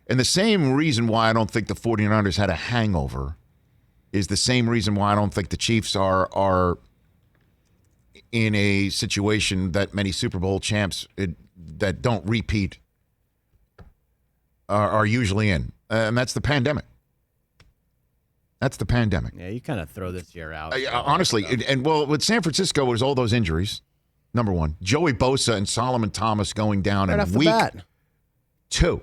And the same reason why I don't think the 49ers had a hangover is the same reason why I don't think the Chiefs are in a situation that many Super Bowl champs that don't repeat are usually in. And that's the pandemic. That's the pandemic. Yeah, you kind of throw this year out. Honestly, with San Francisco, it was all those injuries. Number one, Joey Bosa and Solomon Thomas going down in week 2.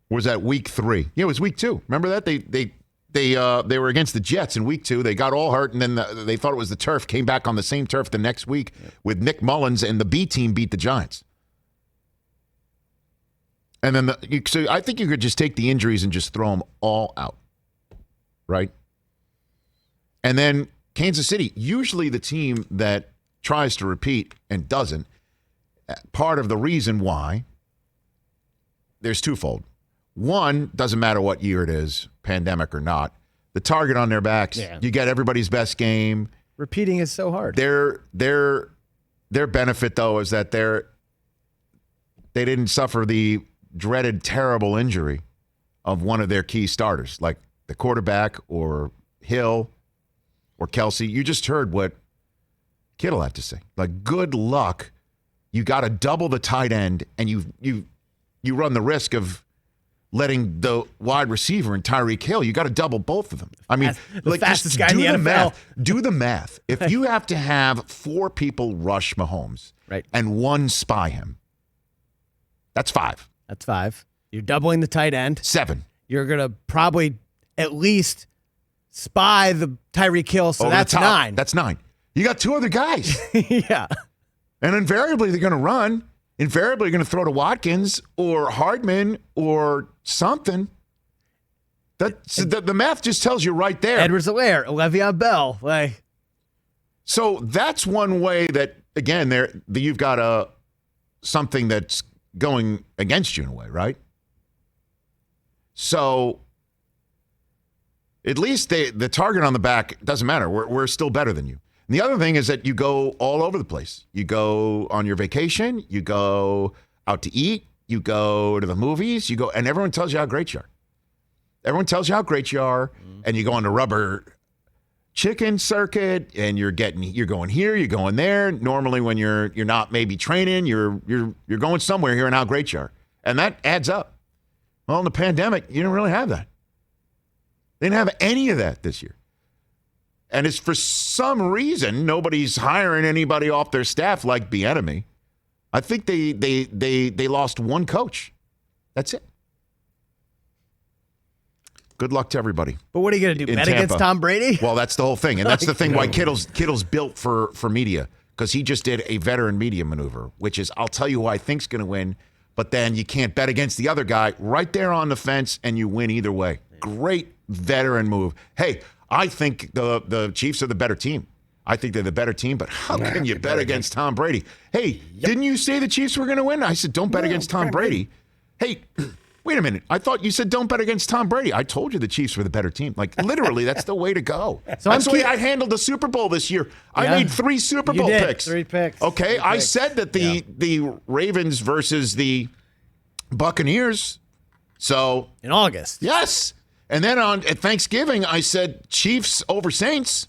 Was that week 3? Yeah, it was week 2. Remember that? They were against the Jets in week 2. They got all hurt, and then they thought it was the turf. Came back on the same turf the next week with Nick Mullins, and the B team beat the Giants. And then so I think you could just take the injuries and just throw them all out, right? And then Kansas City, usually the team that tries to repeat and doesn't, part of the reason why, there's twofold. One, doesn't matter what year it is, pandemic or not, the target on their backs, you get everybody's best game. Repeating is so hard. Their benefit, though, is that they didn't suffer the dreaded terrible injury of one of their key starters, like the quarterback or Hill or Kelsey. You just heard what Kittle had to say. Like, good luck. You got to double the tight end, and you run the risk of letting the wide receiver and Tyreek Hill. You got to double both of them. I mean, the fastest guy in the NFL. Math. Do the math. If you have to have 4 people rush Mahomes, right, and 1 spy him, that's 5. That's 5. You're doubling the tight end. 7. You're going to probably at least spy the Tyreek Hill, so that's 9. That's 9. You got 2 other guys. Yeah. And invariably, they're going to run. Invariably, you're going to throw to Watkins or Hardman or something. The math just tells you right there. Edwards-Helaire, Le'Veon Bell. So that's one way that, again, you've got something that's going against you in a way, right? So at least the target on the back doesn't matter. We're still better than you. And the other thing is that you go all over the place. You go on your vacation. You go out to eat. You go to the movies. You go, and everyone tells you how great you are. Everyone tells you how great you are, and you go on the rubber chicken circuit, and you're going here, you're going there. Normally, when you're not maybe training, you're going somewhere here, and how great you are, and that adds up. Well, in the pandemic, you didn't really have that. They didn't have any of that this year. And it's for some reason nobody's hiring anybody off their staff like Bieniemy. I think they lost 1 coach. That's it. Good luck to everybody. But what are you going to do? Bet against Tom Brady? Well, that's the whole thing, and that's the thing why Kittle's built for media, because he just did a veteran media maneuver, which is, I'll tell you who I think's going to win, but then you can't bet against the other guy right there on the fence, and you win either way. Great veteran move. Hey, I think the Chiefs are the better team. I think they're the better team, but how can you bet against Tom Brady? Hey, didn't you say the Chiefs were going to win? I said, don't bet against Tom Brady. Hey, wait a minute. I thought you said don't bet against Tom Brady. I told you the Chiefs were the better team. Like, literally, that's the way to go. So that's the way I handled the Super Bowl this year. I made 3 Super Bowl picks. 3 picks. Okay, I said that the Ravens versus the Buccaneers. So in August. Yes. And then at Thanksgiving, I said Chiefs over Saints.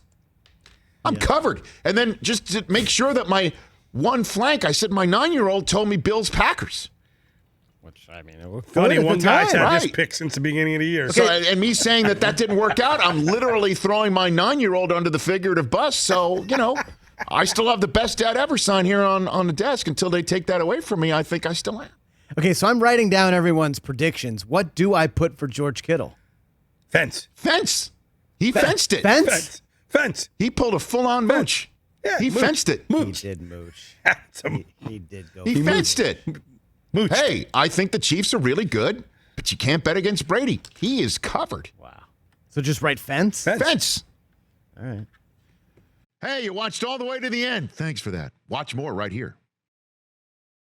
I'm covered. And then just to make sure that my one flank, I said my 9-year-old told me Bills Packers. Which, I mean, funny, one guy's had this pick since the beginning of the year. Okay. So, and me saying that didn't work out, I'm literally throwing my 9-year-old under the figurative bus. So, I still have the best dad ever sign here on the desk. Until they take that away from me, I think I still am. Okay, so I'm writing down everyone's predictions. What do I put for George Kittle? Fence. He fenced it. Fence. He pulled a full-on mooch. Yeah, he fenced it. Mooch. He did mooch. He did go. He fenced it. Mooch. Hey, I think the Chiefs are really good, but you can't bet against Brady. He is covered. Wow. So just write fence? Fence. All right. Hey, you watched all the way to the end. Thanks for that. Watch more right here.